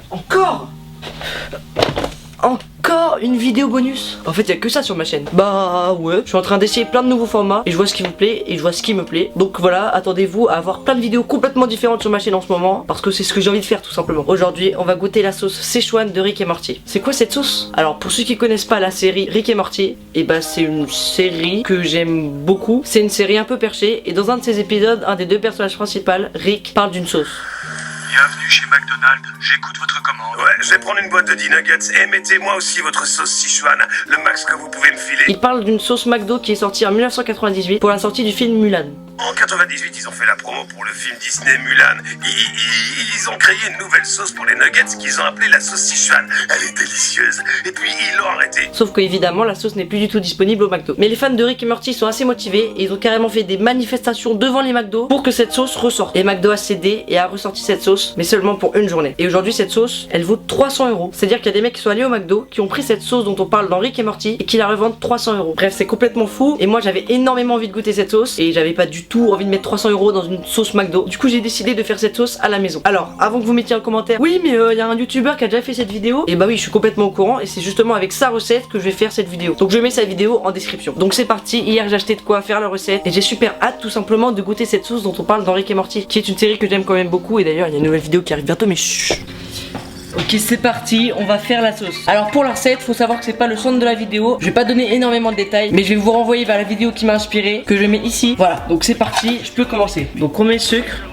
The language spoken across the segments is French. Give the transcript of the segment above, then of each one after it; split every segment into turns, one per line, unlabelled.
Encore une vidéo bonus. En fait il y a que ça sur ma chaîne. Bah ouais, je suis en train d'essayer plein de nouveaux formats et je vois ce qui vous plaît et je vois ce qui me plaît. Donc voilà, attendez-vous à avoir plein de vidéos complètement différentes sur ma chaîne en ce moment, parce que c'est ce que j'ai envie de faire tout simplement. Aujourd'hui on va goûter la sauce Szechuan de Rick et Morty. C'est quoi cette sauce? Alors pour ceux qui connaissent pas la série Rick et Morty, et bah c'est une série que j'aime beaucoup. C'est une série un peu perchée et dans un de ces épisodes, un des deux personnages principaux, Rick, parle d'une sauce.
Bienvenue chez McDonald's, j'écoute votre commande. Ouais, je vais prendre une boîte de 10 nuggets et mettez-moi aussi votre sauce Szechuan, le max que vous pouvez me filer.
Il parle d'une sauce McDo qui est sortie en 1998 pour la sortie du film Mulan.
En 98, ils ont fait la promo pour le film Disney Mulan. Ils ont créé une nouvelle sauce pour les nuggets qu'ils ont appelée la sauce Szechuan. Elle est délicieuse. Et puis ils l'ont arrêtée.
Sauf que évidemment la sauce n'est plus du tout disponible au McDo. Mais les fans de Rick et Morty sont assez motivés et ils ont carrément fait des manifestations devant les McDo pour que cette sauce ressorte. Et McDo a cédé et a ressorti cette sauce, mais seulement pour une journée. Et aujourd'hui cette sauce, elle vaut 300 €. C'est-à-dire qu'il y a des mecs qui sont allés au McDo, qui ont pris cette sauce dont on parle dans Rick et Morty et qui la revendent 300 €. Bref, c'est complètement fou. Et moi j'avais énormément envie de goûter cette sauce et j'avais pas du tout envie de mettre 300 € dans une sauce McDo. Du coup j'ai décidé de faire cette sauce à la maison. Alors avant que vous mettiez un commentaire, oui mais il y a un youtubeur qui a déjà fait cette vidéo, et bah oui je suis complètement au courant et c'est justement avec sa recette que je vais faire cette vidéo. Donc je mets sa vidéo en description. Donc c'est parti, hier j'ai acheté de quoi faire la recette et j'ai super hâte tout simplement de goûter cette sauce dont on parle dans Rick et Morty, qui est une série que j'aime quand même beaucoup. Et d'ailleurs il y a une nouvelle vidéo qui arrive bientôt, mais chut. Ok c'est parti, on va faire la sauce. Alors pour la recette, faut savoir que c'est pas le centre de la vidéo. Je vais pas donner énormément de détails, mais je vais vous renvoyer vers la vidéo qui m'a inspiré, que je mets ici. Voilà, donc c'est parti, je peux commencer. Donc on met le sucre,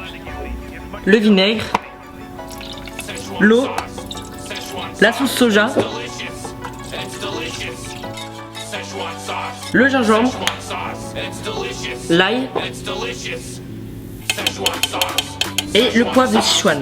le vinaigre, l'eau, la sauce soja, le gingembre, l'ail et le poivre de Szechuan.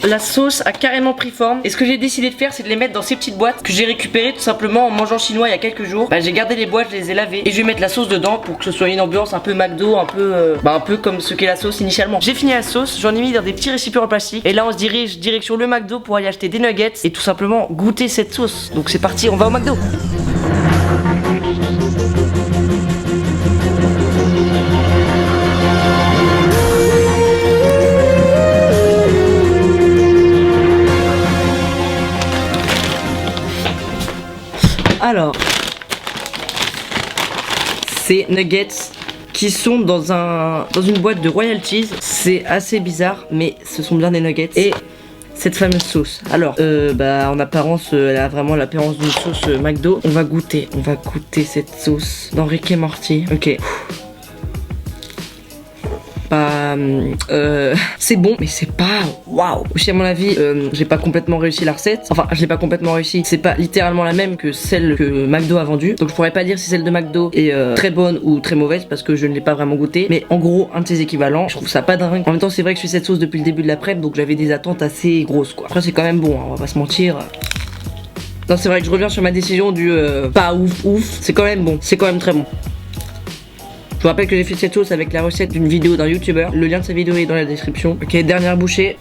La sauce a carrément pris forme et ce que j'ai décidé de faire, c'est de les mettre dans ces petites boîtes que j'ai récupérées tout simplement en mangeant chinois il y a quelques jours. Bah, j'ai gardé les boîtes, je les ai lavées et je vais mettre la sauce dedans pour que ce soit une ambiance un peu McDo, un peu comme ce qu'est la sauce initialement. J'ai fini la sauce, j'en ai mis dans des petits récipients en plastique et là on se dirige direction le McDo pour aller acheter des nuggets et tout simplement goûter cette sauce. Donc c'est parti, on va au McDo. Alors, ces nuggets qui sont dans une boîte de Royal Cheese, c'est assez bizarre, mais ce sont bien des nuggets. Et cette fameuse sauce. Alors, en apparence, elle a vraiment l'apparence d'une sauce McDo. On va goûter cette sauce dans Rick et Morty. Ok. C'est bon, mais c'est pas waouh. À mon avis, j'ai pas complètement réussi la recette. Enfin, je l'ai pas complètement réussi. C'est pas littéralement la même que celle que McDo a vendue. Donc je pourrais pas dire si celle de McDo est très bonne ou très mauvaise parce que je ne l'ai pas vraiment goûtée. Mais en gros, un de ses équivalents. Je trouve ça pas dingue. En même temps, c'est vrai que je fais cette sauce depuis le début de la prep, donc j'avais des attentes assez grosses quoi. Après, c'est quand même bon, hein, on va pas se mentir. Non, c'est vrai que je reviens sur ma décision du pas ouf. C'est quand même bon. C'est quand même très bon. Je vous rappelle que j'ai fait cette sauce avec la recette d'une vidéo d'un youtubeur. Le lien de sa vidéo est dans la description. Ok, dernière bouchée.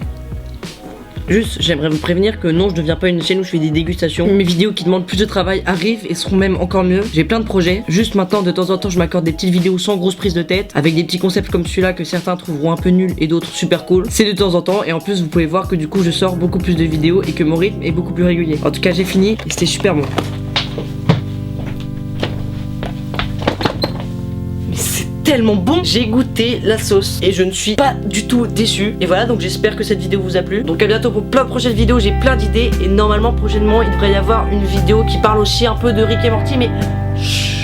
Juste, j'aimerais vous prévenir que non, je ne deviens pas une chaîne où je fais des dégustations. Mes vidéos qui demandent plus de travail arrivent et seront même encore mieux. J'ai plein de projets. Juste maintenant, de temps en temps, je m'accorde des petites vidéos sans grosse prise de tête, avec des petits concepts comme celui-là que certains trouveront un peu nuls et d'autres super cool. C'est de temps en temps et en plus, vous pouvez voir que du coup, je sors beaucoup plus de vidéos et que mon rythme est beaucoup plus régulier. En tout cas, j'ai fini et c'était super bon. Tellement bon, j'ai goûté la sauce et je ne suis pas du tout déçu. Et voilà, donc j'espère que cette vidéo vous a plu. Donc à bientôt pour plein de prochaines vidéos, j'ai plein d'idées et normalement prochainement il devrait y avoir une vidéo qui parle aussi un peu de Rick et Morty, mais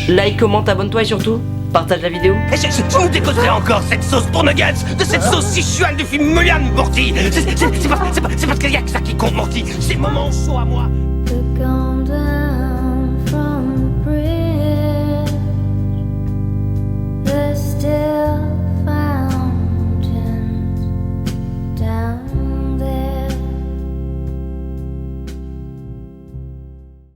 like, commente, abonne-toi et surtout partage la vidéo.
Et je vous déposerai encore cette sauce pour nuggets, de cette sauce Szechuan du film Mulan, Morty. C'est parce qu'il y a que ça qui compte, Morty. C'est mon moment chaud à moi.